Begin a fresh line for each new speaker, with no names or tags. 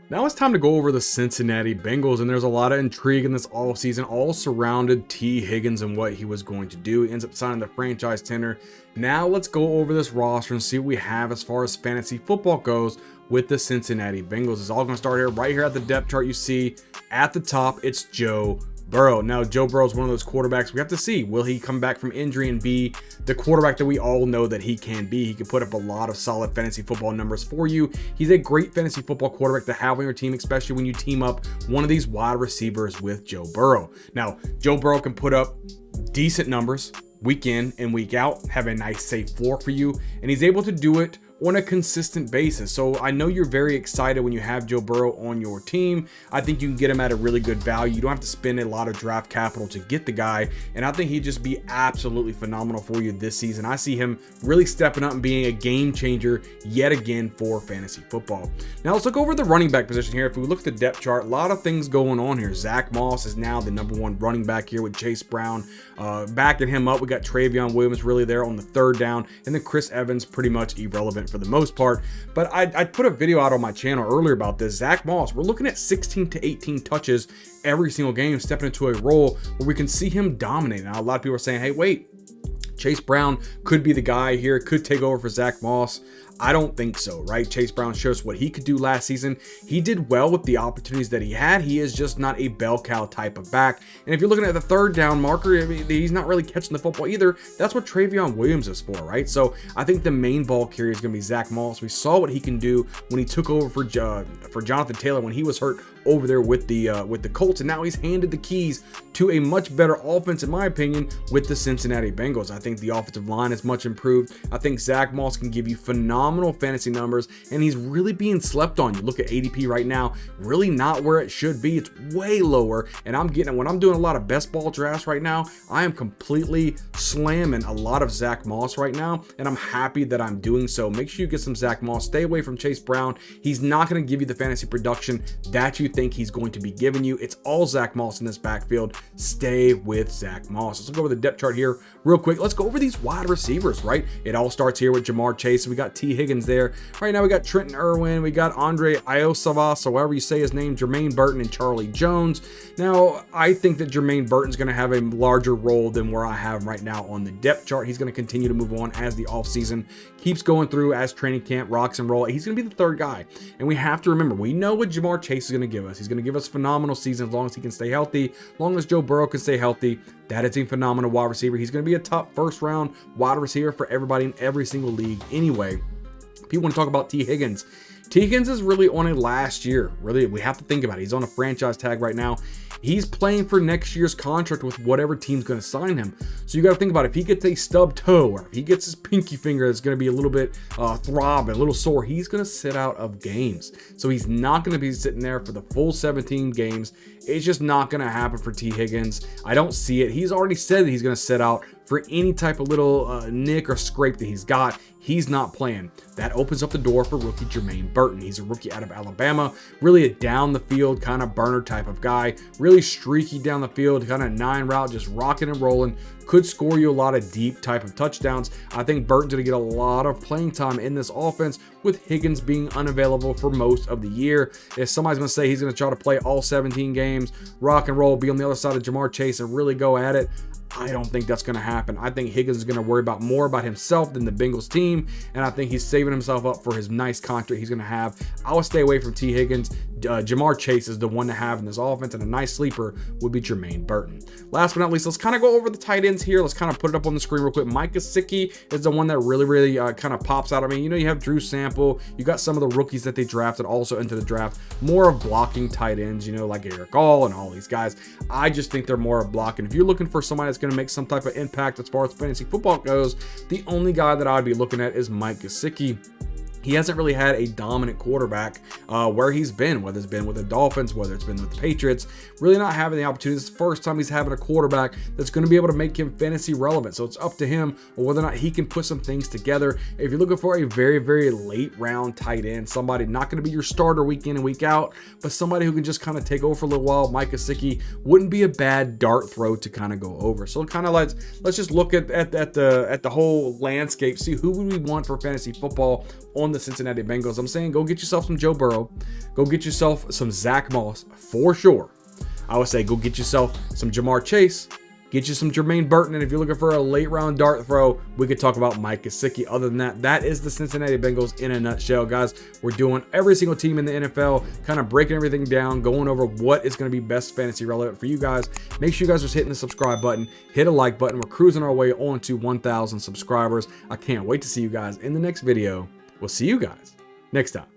Now it's time to go over the Cincinnati Bengals, and there's a lot of intrigue in this offseason, all surrounded T. Higgins and what he was going to do. He ends up signing the franchise tender. Now let's go over this roster and see what we have as far as fantasy football goes with the Cincinnati Bengals. It's all going to start here, right here at the depth chart. You see at the top, it's Joe Burrow. Now, Joe Burrow is one of those quarterbacks we have to see. Will he come back from injury and be the quarterback that we all know that he can be? He can put up a lot of solid fantasy football numbers for you. He's a great fantasy football quarterback to have on your team, especially when you team up one of these wide receivers with Joe Burrow. Now, Joe Burrow can put up decent numbers week in and week out, have a nice safe floor for you, and he's able to do it on a consistent basis. So I know you're very excited when you have Joe Burrow on your team. I think you can get him at a really good value. You don't have to spend a lot of draft capital to get the guy, and I think he'd just be absolutely phenomenal for you this season. I see him really stepping up and being a game changer yet again for fantasy football. Now let's look over the running back position here. If we look at the depth chart, a lot of things going on here. Zach Moss is now the #1 running back here with Chase Brown backing him up. We got Travion Williams really there on the third down, and then Chris Evans pretty much irrelevant for the most part. But I put a video out on my channel earlier about this. Zach Moss, we're looking at 16 to 18 touches every single game, stepping into a role where we can see him dominate. Now, a lot of people are saying, hey, wait, Chase Brown could be the guy here, could take over for Zach Moss. I don't think so, right? Chase Brown shows what he could do last season. He did well with the opportunities that he had. He is just not a bell cow type of back. And if you're looking at the third down marker, I mean, he's not really catching the football either. That's what Travion Williams is for, right? So I think the main ball carrier is going to be Zach Moss. We saw what he can do when he took over for Jonathan Taylor when he was hurt over there with the Colts, and now he's handed the keys to a much better offense, in my opinion, with the Cincinnati Bengals. I think the offensive line is much improved. I think Zach Moss can give you phenomenal fantasy numbers, and he's really being slept on. You look at ADP right now, really not where it should be. It's way lower, and when I'm doing a lot of best ball drafts right now, I am completely slamming a lot of Zach Moss right now, and I'm happy that I'm doing so. Make sure you get some Zach Moss. Stay away from Chase Brown. He's not going to give you the fantasy production that you think he's going to be giving you. It's all Zach Moss in this backfield. Stay with Zach Moss. Let's go over the depth chart here real quick. Let's go over these wide receivers, right? It all starts here with Jamar Chase. We got T. Higgins there. Right now we got Trenton Irwin. We got Andre Iosavas, or however you say his name, Jermaine Burton, and Charlie Jones. Now, I think that Jermaine Burton's going to have a larger role than where I have him right now on the depth chart. He's going to continue to move on as the offseason keeps going through, as training camp rocks and roll. He's going to be the third guy. And we have to remember, we know what Jamar Chase is going to give us. He's going to give us phenomenal season as long as he can stay healthy, as long as Joe Burrow can stay healthy. That is a phenomenal wide receiver. He's going to be a top first round wide receiver for everybody in every single league anyway. People want to talk about T. Higgins. T. Higgins is really on a last year. Really, we have to think about it. He's on a franchise tag right now. He's playing for next year's contract with whatever team's going to sign him. So you got to think about it. If he gets a stub toe, or if he gets his pinky finger that's going to be a little bit throb and a little sore, he's going to sit out of games. So he's not going to be sitting there for the full 17 games. It's just not going to happen for T. Higgins. I don't see it. He's already said that he's going to sit out for any type of little nick or scrape that he's got. He's not playing. That opens up the door for rookie Jermaine Burton. He's a rookie out of Alabama, really a down the field kind of burner type of guy, really streaky down the field, kind of 9 route, just rocking and rolling. Could score you a lot of deep type of touchdowns. I think Burton's going to get a lot of playing time in this offense, with Higgins being unavailable for most of the year. If somebody's going to say he's going to try to play all 17 games, rock and roll, be on the other side of Jamar Chase and really go at it, I don't think that's going to happen. I think Higgins is going to worry more about himself than the Bengals team, and I think he's saving himself up for his nice contract he's going to have. I would stay away from T. Higgins. Jamar Chase is the one to have in this offense, and a nice sleeper would be Jermaine Burton. Last but not least, let's kind of go over the tight ends here. Let's kind of put it up on the screen real quick. Mike Gesicki is the one that really kind of pops out. I mean, you have Drew Sample. You got some of the rookies that they drafted also into the draft. More of blocking tight ends, like Eric All and all these guys. I just think they're more of blocking. If you're looking for somebody that's going to make some type of impact as far as fantasy football goes, the only guy that I'd be looking at is Mike Gesicki. He hasn't really had a dominant quarterback where he's been, whether it's been with the Dolphins, whether it's been with the Patriots, really not having the opportunity. This is the first time he's having a quarterback that's going to be able to make him fantasy relevant. So it's up to him whether or not he can put some things together. If you're looking for a very late round tight end, somebody not going to be your starter week in and week out, but somebody who can just kind of take over for a little while, Mike Gesicki wouldn't be a bad dart throw to kind of go over. So kind of let's just look at the whole landscape, see who would we want for fantasy football on the Cincinnati Bengals. I'm saying go get yourself some Joe Burrow. Go get yourself some Zach Moss for sure. I would say go get yourself some Jamar Chase. Get you some Jermaine Burton, and if you're looking for a late round dart throw, we could talk about Mike Gesicki. Other than that, that is the Cincinnati Bengals in a nutshell, guys. We're doing every single team in the NFL, kind of breaking everything down, going over what is going to be best fantasy relevant for you guys. Make sure you guys are hitting the subscribe button, hit a like button. We're cruising our way on to 1,000 subscribers. I can't wait to see you guys in the next video. We'll see you guys next time.